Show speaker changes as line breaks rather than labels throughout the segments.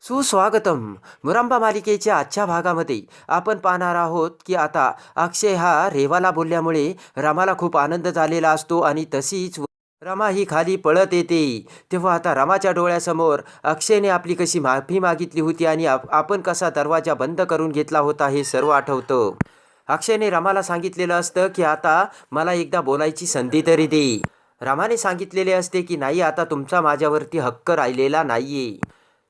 सुस्वागतम. मुरांबा मालिकेच्या आजच्या भागामध्ये आपण पाहणार आहोत की आता अक्षय हा रेवाला बोलल्यामुळे रामाला खूप आनंद झालेला असतो आणि तशीच रमा ही खाली पळत येते. तेव्हा आता रामाच्या डोळ्यासमोर अक्षयने आपली कशी माफी मागितली होती आणि आपण कसा दरवाजा बंद करून घेतला होता हे सर्व आठवतं. अक्षयने रामाला सांगितलेलं असतं की आता मला एकदा बोलायची संधी तरी दे. रामाने सांगितलेले असते की नाही, आता तुमचा माझ्यावरती हक्क राहिलेला नाहीये.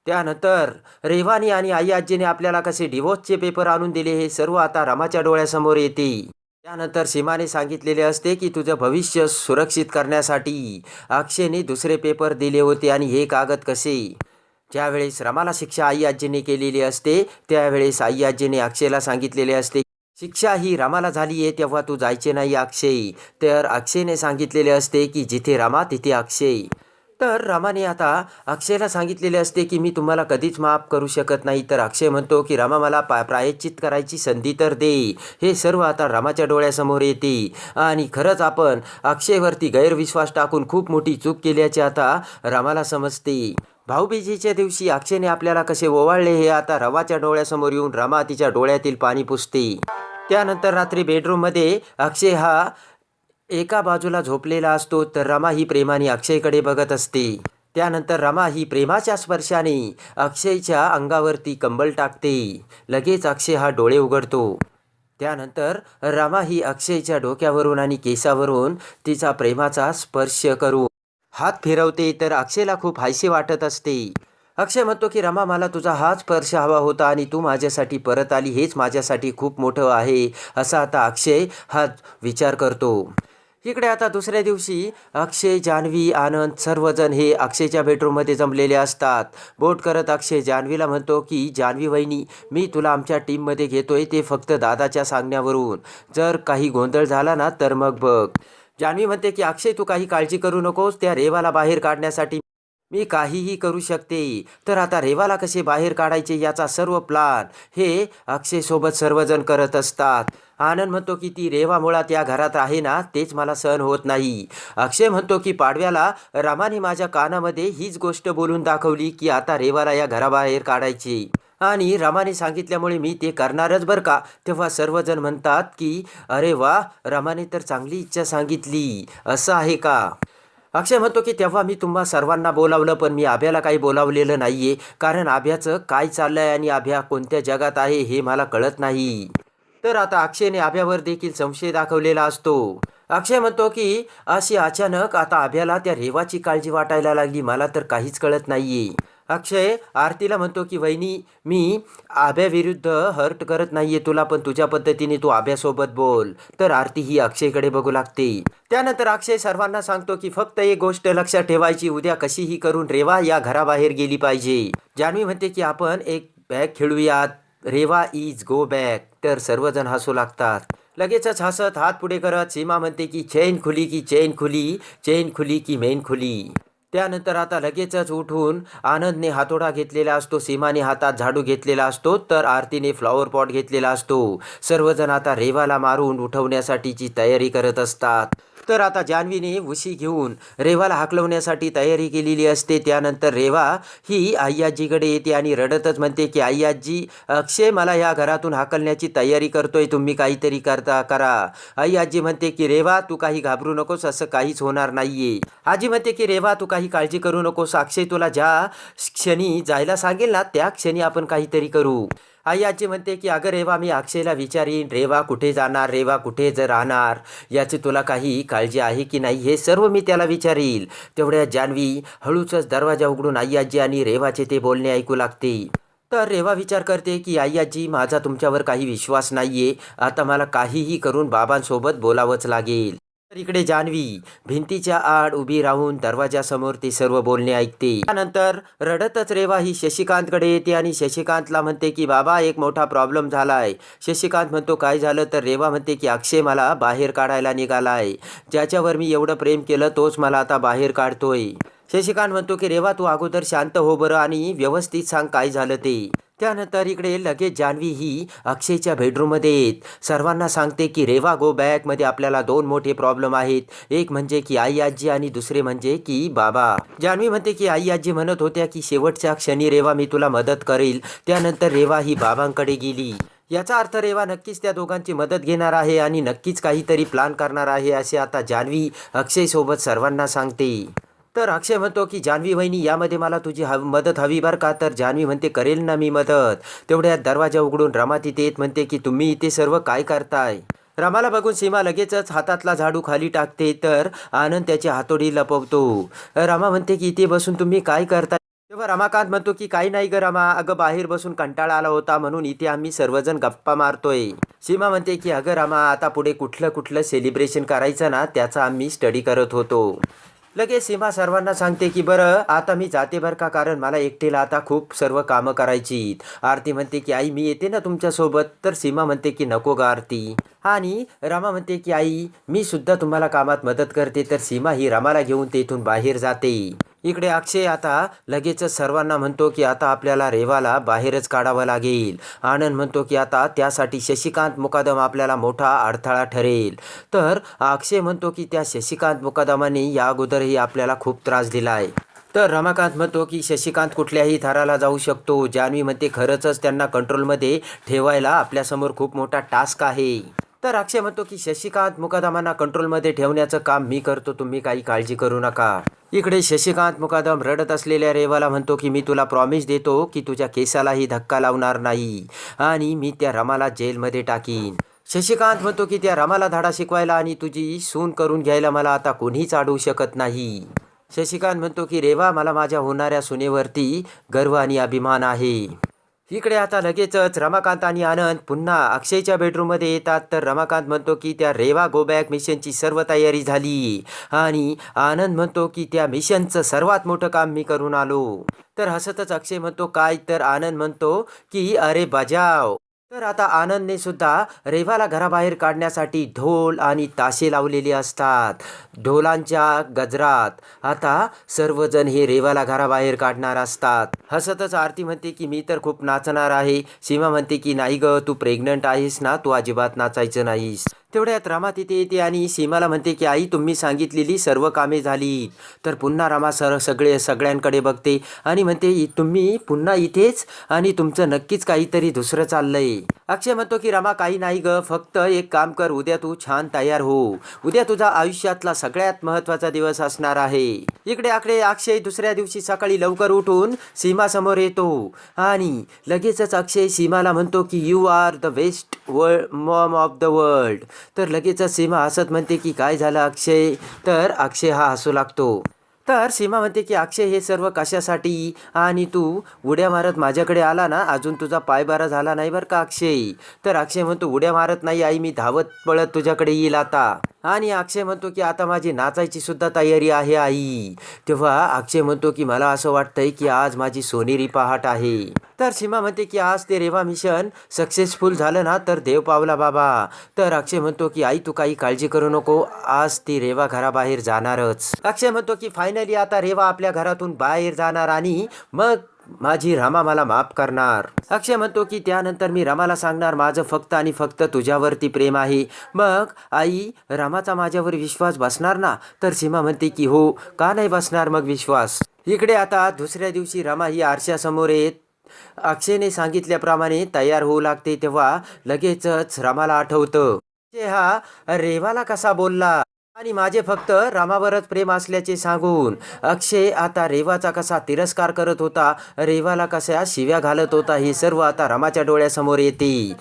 त्यानंतर रेवानी आणि आई आजीने आपल्याला कसे डिवोर्सचे पेपर आणून दिले हे सर्व आता रामाच्या डोळ्यासमोर येते. त्यानंतर सीमाने सांगितलेले असते की तुझं भविष्य सुरक्षित करण्यासाठी अक्षयने दुसरे पेपर दिले होते आणि हे कागद कसे. ज्यावेळेस रामाला शिक्षा आई आजीने केलेली असते त्यावेळेस आई आजीने अक्षयला सांगितलेले असते, शिक्षा ही रामाला झाली आहे तेव्हा तू जायचे नाही अक्षय. तर अक्षयने सांगितलेले असते की जिथे रामा तिथे अक्षय. तर रामाने आता अक्षयला सांगितलेले असते की मी तुम्हाला कधीच माफ करू शकत नाही. तर अक्षय म्हणतो की रामा मला प्रायश्चित करायची संधी तर दे. हे सर्व आता रामाच्या डोळ्यासमोर येते आणि खरंच आपण अक्षयवरती गैरविश्वास टाकून खूप मोठी चूक केल्याचे आता रामाला समजते. भाऊबीजेच्या दिवशी अक्षयने आपल्याला कसे ओवाळले हे आता रामाच्या डोळ्यासमोर येऊन रामा तिच्या डोळ्यातील पाणी पुसते. त्यानंतर रात्री बेडरूममध्ये अक्षय हा एका बाजूला झोपलेला असतो तर रमा ही प्रेमाने अक्षयकडे बघत असते. त्यानंतर रमा ही प्रेमाच्या स्पर्शाने अक्षयच्या अंगावरती कंबल टाकते. लगेच अक्षय हा डोळे उघडतो. त्यानंतर रमा ही अक्षयच्या डोक्यावरून आणि केसावरून तिचा प्रेमाचा स्पर्श करून हात फिरवते. तर अक्षयला खूप हायसे वाटत असते. अक्षय म्हणतो की रमा मला तुझा हाच स्पर्श हवा होता आणि तू माझ्यासाठी परत आली हेच माझ्यासाठी खूप मोठं आहे. असा आता अक्षय हा विचार करतो. इकडे आता दुसऱ्या दिवशी अक्षय, जान्हवी, आनंद सर्वजण हे अक्षयच्या बेडरूममध्ये जमलेले असतात. बोट करत अक्षय जान्हवीला म्हणतो की जान्हवी वहिनी, मी तुला आमच्या टीममध्ये घेतोय ते फक्त दादाच्या सांगण्यावरून. जर काही गोंधळ झाला ना तर मग बघ. जान्हवी म्हणते की अक्षय तू काही काळजी करू नकोस, त्या रेवाला बाहेर काढण्यासाठी मी काहीही करू शकते. तर आता रेवाला कसे बाहेर काढायचे याचा सर्व प्लान हे अक्षय सोबत सर्वजण करत असतात. आनंद म्हणतो की ती रेवा मुळात या घरात आहे ना तेच मला सहन होत नाही. अक्षय म्हणतो की पाडव्याला रामाने माझ्या कानामध्ये हीच गोष्ट बोलून दाखवली की आता रेवाला या घराबाहेर काढायची आणि रामाने सांगितल्यामुळे मी ते करणारच बरं का. तेव्हा सर्वजण म्हणतात की अरे वा, रामाने तर चांगली इच्छा सांगितली, असं आहे का. अक्षय म्हणतो की तेव्हा मी तुम्हा सर्वांना बोलावलं पण मी आभ्याला काही बोलावलेलं नाहीये, कारण आभ्याचं काय चाललंय आणि आभ्या कोणत्या जगात आहे हे मला कळत नाही. तर आता अक्षयने आभ्यावर देखील संशय दाखवलेला असतो. अक्षय म्हणतो की अशी अचानक आता आभ्याला त्या रेवाची काळजी वाटायला लागली, मला तर काहीच कळत नाहीये. अक्षय आरतीला म्हणतो की वहिनी, मी आभ्याविरुद्ध हर्ट करत नाहीये तुला, पण तुझ्या पद्धतीने तू आभ्यासोबत बोल. तर आरती ही अक्षयकडे बघू लागते. त्यानंतर अक्षय सर्वांना सांगतो की फक्त एक गोष्ट लक्षात ठेवायची, उद्या कशीही करून रेवा या घराबाहेर गेली पाहिजे. जान्हवी म्हणते की आपण एक बॅग खेळूयात, रेवा इज गो बॅक. तर सर्वजण हसू लागतात. लगेचच हसत हात पुढे करत सीमा म्हणते की चैन खुली की चैन खुली, चैन खुली की मेन खुली. त्यानंतर आता लगेचच उठून आनंदने हातोडा घेतलेला असतो, सीमाने हातात झाडू घेतलेला असतो, तर आरतीने फ्लॉवर पॉट घेतलेला असतो. सर्वजण आता रेवाला मारून उठवण्यासाठीची तयारी करत असतात. तर आता जान्हवीने उशी घेऊन रेवाला हाकलवण्यासाठी तयारी केलेली असते. त्यानंतर रेवा ही आई आजीकडे येते आणि रडतच म्हणते की आई आजी, अक्षय मला या घरातून हाकलण्याची तयारी करतोय, तुम्ही काहीतरी करा. आई आजी म्हणते की रेवा तू काही घाबरू नकोस, असं काहीच होणार नाहीये. आजी म्हणते की रेवा तू काही काळजी करू नकोस, अक्षय तुला ज्या क्षणी जायला सांगेल ना त्या क्षणी आपण काहीतरी करू. आई आजी म्हणते की अगं रेवा, मी अक्षयला विचारीन रेवा कुठे जाणार, रेवा कुठे राहणार, याची तुला काही काळजी आहे की नाही हे सर्व मी त्याला विचारील. तेवढ्या जान्हवी हळूच दरवाजा उघडून आई आजी आणि रेवाचे ते बोलणे ऐकू लागते. तर रेवा विचार करते की आई आजी, माझा तुमच्यावर काही विश्वास नाहीये, आता मला काहीही करून बाबांसोबत बोलावंच लागेल. तर इकडे जान्हवी भिंतीच्या आड उभी राहून दरवाजासमोर ते सर्व बोलणे ऐकते. त्यानंतर रडतच रेवा ही शशिकांतकडे येते आणि शशिकांतला म्हणते की बाबा एक मोठा प्रॉब्लेम झालाय. शशिकांत म्हणतो काय झालं. तर रेवा म्हणते की अक्षय मला बाहेर काढायला निघालाय, ज्याच्यावर मी एवढं प्रेम केलं तोच मला आता बाहेर काढतोय. शशिकांत म्हणतो की रेवा तू अगोदर शांत हो बरं आणि व्यवस्थित सांग काय झालं ते. त्यानंतर इकडे लगेच जान्हवी ही अक्षयच्या बेडरूममध्ये येत सर्वांना सांगते की रेवा गो बॅकमध्ये आपल्याला दोन मोठे प्रॉब्लेम आहेत. एक म्हणजे की आई आजी आणि दुसरे म्हणजे की बाबा. जान्हवी म्हणते की आई आजी म्हणत होत्या की शेवटच्या क्षणी रेवा मी तुला मदत करेल. त्यानंतर रेवा ही बाबांकडे गेली. याचा अर्थ रेवा नक्कीच त्या दोघांची मदत घेणार आहे आणि नक्कीच काहीतरी प्लान करणार आहे असे आता जान्हवी अक्षयसोबत सर्वांना सांगते. तर अक्षय म्हणतो की जान्हवी वहिनी यामध्ये मला तुझी मदत हवी बरं का. तर जान्हवी म्हणते करेल ना मी मदत. तेवढ्यात दरवाजा उघडून रमा तिथे येत म्हणते की तुम्ही इथे सर्व काय करताय. रमाला बघून सीमा लगेचच हातातला झाडू खाली टाकते तर आनंद त्याची हातोडी लपवतो. रमा म्हणते की इथे बसून तुम्ही काय करताय. तेव्हा रमाकांत म्हणतो की काही नाही ग रमा, अगं बाहेर बसून कंटाळा आला होता म्हणून इथे आम्ही सर्वजण गप्पा मारतोय. सीमा म्हणते की अगं रमा आता पुढे कुठलं कुठलं सेलिब्रेशन करायचं ना त्याचा आम्ही स्टडी करत होतो. लगेच सीमा सर्वांना सांगते की बरं आता मी जाते बरं का, कारण मला एकटीला आता खूप सर्व कामं करायची. आरती म्हणते की आई मी येते ना तुमच्यासोबत. तर सीमा म्हणते की नको ग आरती. आणि रमा म्हणते की आई मी सुद्धा तुम्हाला कामात मदत करते. तर सीमा ही रमाला घेऊन तेथून बाहेर जाते. इकडे अक्षय आता लगेचच सर्वांना म्हणतो की आता आपल्याला रेवाला बाहेरच काढावं लागेल. आनंद म्हणतो की आता त्यासाठी शशिकांत मुकादम आपल्याला मोठा अडथळा ठरेल. तर अक्षय म्हणतो की त्या शशिकांत मुकादमाने या अगोदरही आपल्याला खूप त्रास दिलाय. तर रमाकांत म्हणतो की शशिकांत कुठल्याही थराला जाऊ शकतो. जान्हवी म्हणते खरंच त्यांना कंट्रोलमध्ये ठेवायला आपल्यासमोर खूप मोठा टास्क आहे. तर अक्षय म्हणतो की शशिकांत मुकादमांना कंट्रोलमध्ये ठेवण्याचं काम मी करतो, तुम्ही काही काळजी करू नका. इकडे शशिकांत मुकादम रडत असलेल्या रेवाला म्हणतो की मी तुला प्रॉमिस देतो की तुझ्या केसालाही धक्का लावणार नाही आणि मी त्या रमाला जेलमध्ये टाकीन. शशिकांत म्हणतो की त्या रमाला धडा शिकवायला आणि तुझी सून करून घ्यायला मला आता कोणीच अडवू शकत नाही. शशिकांत म्हणतो की रेवा मला माझ्या होणाऱ्या सुनेवरती गर्व आणि अभिमान आहे. इकडे आता लगेचच रमाकांत आणि आनंद पुन्हा अक्षयच्या बेडरूममध्ये येतात. तर रमाकांत म्हणतो की त्या रेवा गो बॅक मिशनची सर्व तयारी झाली आणि आनंद म्हणतो की त्या मिशनचं सर्वात मोठं काम मी करून आलो. तर हसतच अक्षय म्हणतो काय. तर आनंद म्हणतो की अरे बजाव. तर आता आनंदने सुद्धा रेवाला घराबाहेर काढण्यासाठी ढोल आणि ताशे लावलेले असतात. ढोलांच्या गजरात आता सर्वजण हे रेवाला घराबाहेर काढणार असतात. हसतच आरती म्हणते की मी तर खूप नाचणार आहे. सीमा म्हणते की नाही ग तू प्रेग्नंट आहेस ना, तू अजिबात नाचायचं नाहीस. तेवढ्यात रमा तिथे येते आणि सीमाला म्हणते की आई तुम्ही सांगितलेली सर्व कामे झाली. तर पुन्हा रमा सगळ्यांकडे बघते आणि म्हणते तुम्ही पुन्हा इथेच आणि तुमचं नक्कीच काहीतरी दुसरं चाललंय. अक्षय म्हणतो की रमा काही नाही ग, फक्त एक काम कर, उद्या तू छान तयार हो. उद्या तुझा आयुष्यातला सगळ्यात महत्त्वाचा दिवस असणार आहे. इकडे अक्षय दुसऱ्या दिवशी सकाळी लवकर उठून सीमा समोर येतो आणि लगेचच अक्षय सीमाला म्हणतो की you are the best mom of the world. तर लगेचच सीमा हसत म्हणते की काय झालं अक्षय. तर अक्षय हा हसू लागतो. तर सीमा म्हणते की अक्षय हे सर्व कशासाठी आणि तू उड्या मारत माझ्याकडे आला ना, अजून तुझा पाय बरा झाला नाही बरं का अक्षय. तर अक्षय म्हणतो उड्या मारत नाही आई, मी धावत पळत तुझ्याकडे येईल आता. आणि अक्षय म्हणतो की आता माझी नाचायची सुद्धा तयारी आहे आई. तेव्हा अक्षय म्हणतो की मला असं वाटतंय की आज माझी सोनेरी पहाट आहे. तर सीमा म्हणते की आज ते रेवा मिशन सक्सेसफुल झालं ना तर देव पावला बाबा. तर अक्षय म्हणतो की आई तू काही काळजी करू नको, आज ती रेवा घराबाहेर जाणारच. अक्षय म्हणतो की फायनली आता रेवा आपल्या घरातून बाहेर जाणार आणि मग माझी रमा मला माफ करणार. अक्षय म्हणतो की त्यानंतर मी रमाला सांगणार माझं फक्त आणि फक्त तुझ्यावरती प्रेम आहे. मग आई रमाचा माझ्यावर विश्वास बसणार ना. तर सीमा म्हणते की हो, का नाही बसणार मग विश्वास. इकडे आता दुसऱ्या दिवशी रमा ही आरशासमोर येत अक्षयने सांगितल्याप्रमाणे तयार होऊ लागते. तेव्हा लगेचच रमाला आठवतं अक्षय हा रेवाला कसा बोलला आणि माझे फक्त रामावरच प्रेम असल्याचे सांगून अक्षय आता रेवाचा कसा तिरस्कार करत होता, रेवाला कशा शिव्या घालत होता, हे सर्व आता रमाच्या डोळ्यासमोर येते.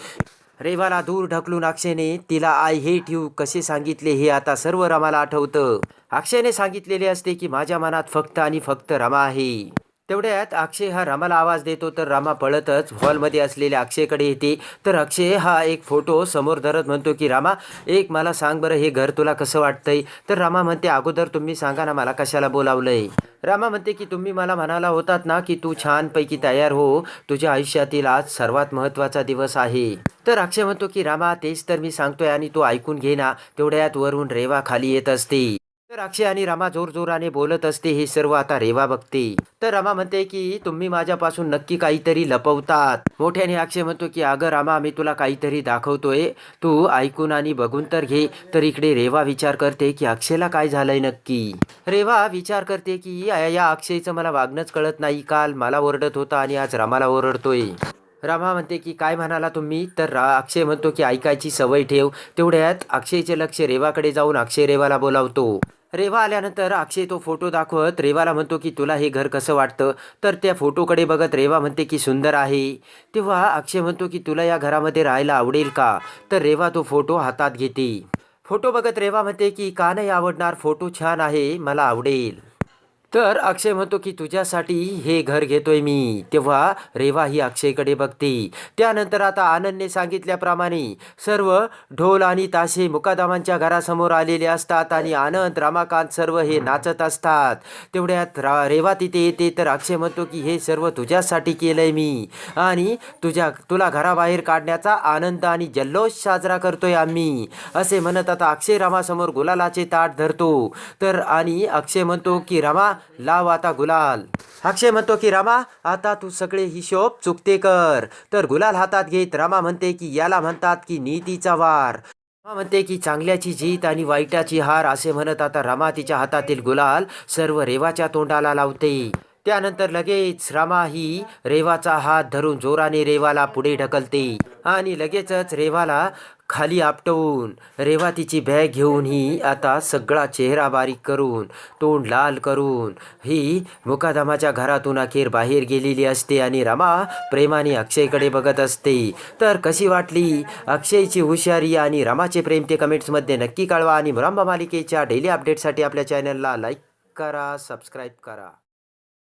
रेवाला दूर ढकलून अक्षयने तिला आय हेट यू कसे सांगितले हे आता सर्व रमाला आठवतं. अक्षयने सांगितलेले असते की माझ्या मनात फक्त आणि फक्त रमा आहे. तेवढ्यात अक्षय हा रमाला आवाज देतो. तर रमा पळतच हॉलमध्ये असलेल्या अक्षयकडे येते. तर अक्षय हा एक फोटो समोर धरत म्हणतो की रमा एक मला सांग बरं, हे घर तुला कसं वाटतंय. तर रमा म्हणते अगोदर तुम्ही सांगा ना मला कशाला बोलावलंय. रमा म्हणते की तुम्ही मला म्हणाला होतात ना की तू छानपैकी तयार हो, तुझ्या आयुष्यातील आज सर्वात महत्त्वाचा दिवस आहे. तर अक्षय म्हणतो की रमा तेच तर मी सांगतोय आणि तू ऐकून घे ना. तेवढ्यात वरून रेवा खाली येत असते. तर तर अक्षय आणि रमा जोरजोराने बोलत असते. हे सर्व आता रेवा बघते. तर रमा म्हणते की तुम्ही माझ्यापासून नक्की काहीतरी लपवतात. मोठ्याने अक्षय म्हणतो की अगं रमा, मी तुला काहीतरी दाखवतोय, तू ऐकून आणि बघून तर घे. तर इकडे रेवा विचार करते की अक्षयला काय झालंय नक्की. रेवा विचार करते की या अक्षयचं मला वागणंच कळत नाही. काल मला ओरडत होता आणि आज रमाला ओरडतोय. रमा म्हणते की काय म्हणाला तुम्ही. तर अक्षय म्हणतो की ऐकायची सवय ठेव. तेवढ्यात अक्षयचे लक्ष रेवाकडे जाऊन अक्षय रेवाला बोलावतो. रेवा आल्यानंतर अक्षय तो फोटो दाखवत रेवाला म्हणतो की तुला हे घर कसं वाटतं. तर त्या फोटोकडे बघत रेवा म्हणते की सुंदर आहे. तेव्हा अक्षय म्हणतो की तुला या घरामध्ये राहायला आवडेल का. तर रेवा तो फोटो हातात घेते. फोटो बघत रेवा म्हणते की का नाही आवडणार, फोटो छान आहे, मला आवडेल. तर अक्षय म्हणतो की तुझ्यासाठी हे घर घेतोय मी. तेव्हा रेवा ही अक्षयकडे बघते. त्यानंतर आता आनंदने सांगितल्याप्रमाणे सर्व ढोल आणि ताशे मुकादमांच्या घरासमोर आलेले असतात आणि आनंद, रमाकांत सर्व हे नाचत असतात. तेवढ्यात रेवा तिथे येते. तर अक्षय म्हणतो की हे सर्व तुझ्यासाठी केलंय मी आणि तुला घराबाहेर काढण्याचा आनंद आणि जल्लोष साजरा करतोय आम्ही, असे म्हणत आता अक्षय रमासमोर गुलालाचे ताट धरतो. तर आणि अक्षय म्हणतो की रमा लाव आता गुलाल. अक्षय म्हणतो की रमा आता तू सगळे हिशोब चुकते कर. तर गुलाल हातात घेत रमा म्हणते की याला म्हणतात की नीतीचा वार. रमा म्हणते की चांगल्याची जीत आणि वाईटाची हार, असे म्हणत आता रमा तिच्या हातातील गुलाल सर्व रेवाच्या तोंडाला लावते. त्यानंतर लगेच रमा ही रेवाचा हात धरून जोराने रेवाला पुढे ढकलते आणि लगेचच रेवाला खाली आपटवून रेवा तिची बॅग घेऊन ही आता सगळा चेहरा बारीक करून तोंड लाल करून ही मुकादमाच्या घरातून अखेर बाहेर गेलेली असते आणि रमा प्रेमाने अक्षयकडे बघत असते. तर कशी वाटली अक्षयची हुशारी आणि रमाचे प्रेम ते कमेंट्समध्ये नक्की कळवा आणि मुरांबा मालिकेच्या डेली अपडेटसाठी आपल्या चॅनलला लाईक करा, सबस्क्राईब करा.